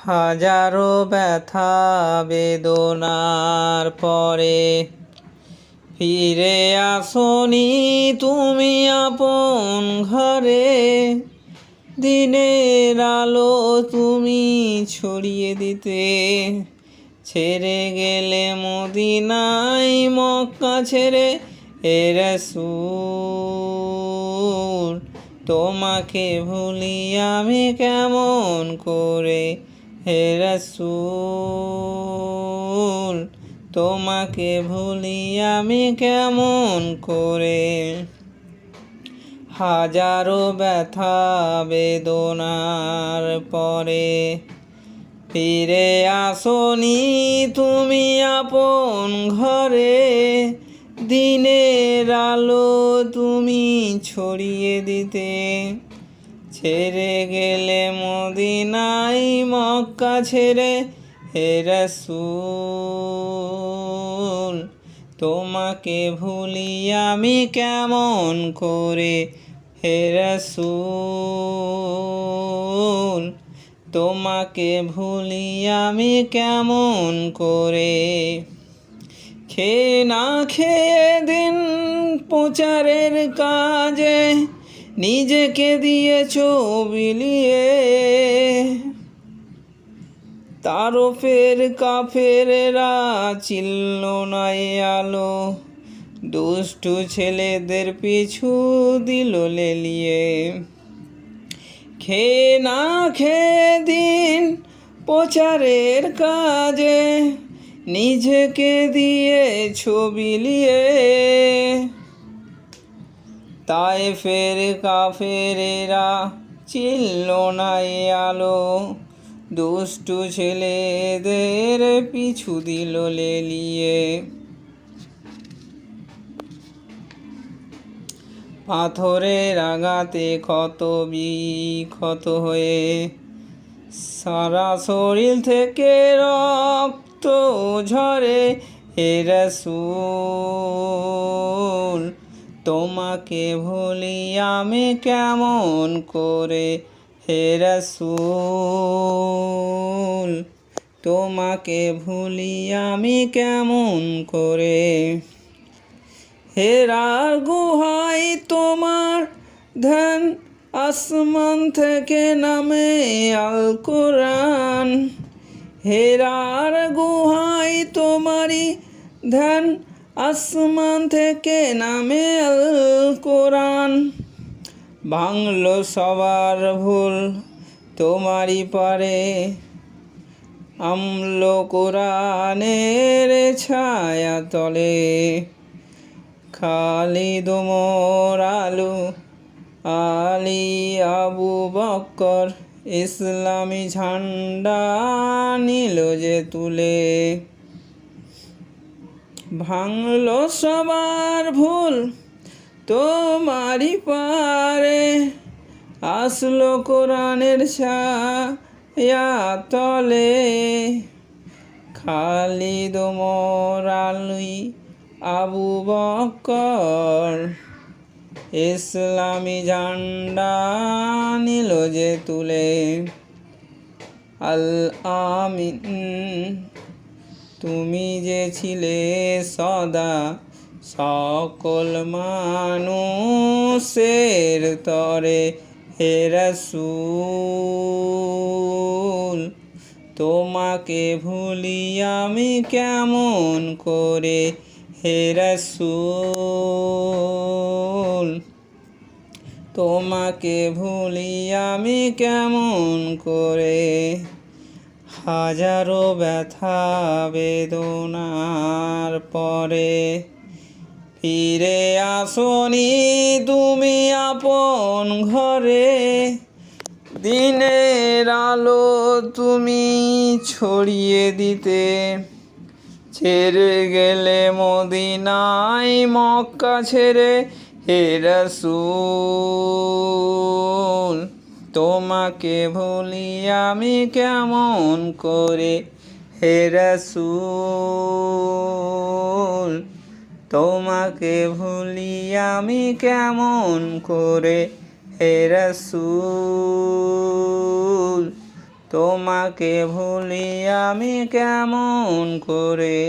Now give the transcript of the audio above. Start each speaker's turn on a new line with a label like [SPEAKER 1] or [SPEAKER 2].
[SPEAKER 1] হাজারো ব্যথা বেদনার পরে ফিরে আসনি তুমি আপন ঘরে। দিনের আলো তুমি ছড়িয়ে দিতে ছেড়ে গেলে মদিনায় মক্কা ছেড়ে। হে রাসূল তোমাকে ভুলি আমি কেমন করে। হে রাসূল তোমাকে ভুলি আমি কেমন করে। হাজারো ব্যথা বেদনার পরে ফিরে আসনি তুমি আপন ঘরে। দিনের আলো তুমি ছড়িয়ে দিতে ছেড়ে গেলে মদিনায় মক্কা ছেড়ে। হে রাসূল তোমাকে ভুলি আমি কেমন করে। হে রাসূল তোমাকে ভুলি আমি কেমন করে। খেয়ে না খেয়ে দিন প্রচারের কাজে নিজেকে দিয়েছো বিলিয়ে। তারফের কাফেরেরা চিনল না আলো, দুষ্টু ছেলেদের পিছু দিল লেলিয়ে। খেয়ে না খেয়ে দিন প্রচারের কাজে নিজেকে দিয়ে বিলিয়ে। তায়েফের কাফেরেরা চিনল না আলো, দুষ্টু ছেলেদের পিছু দিল লেলিয়ে। পাথরের আঘাতে ক্ষত বিক্ষত হয়ে সারা শরীর থেকে রক্ত ঝরে। হে রাসূল তোমাকে ভুলি আমি কেমন করে। হে রাসূল তোমাকে ভুলি আমি কেমন করে। হেরার গুহায় তোমার ধ্যান, আসমান থেকে নামে আল কোরআন। হেরার গুহায় তোমারই ধ্যান, আসমান থেকে নামে আল কোরআন। ভাঙলো সবার ভুল তোমারই পারে, আমল কোরআনের ছায়া তলে। খালিদ ওমর আলী আবু বকর ইসলামী ঝান্ডা নিল যে তুলে। ভাঙলো সবার ভুল তোমারই পারে, আসলো কোরআনের ছায়া তলে। খালিদ ওমর আলী আবু বকর ইসলামী ঝান্ডা নিল যে তুলে। আল আমিন তুমি যে ছিলে সদা সকল মানুষের তরে। হে রাসূল তোমাকে ভুলি আমি কেমন করে। হে রাসূল তোমাকে ভুলি আমি কেমন করে। হাজারো ব্যথা বেদনার পরে ফিরে আসনি তুমি আপন ঘরে। দিনের আলো তুমি ছড়িয়ে দিতে ছেড়ে গেলে মদিনায় মক্কা ছেড়ে। হে রাসূল তোমাকে ভুলি আমি কেমন করে। হে রাসূল তোমাকে ভুলি আমি কেমন করে। হে রাসূল তোমাকে ভুলি আমি কেমন করে।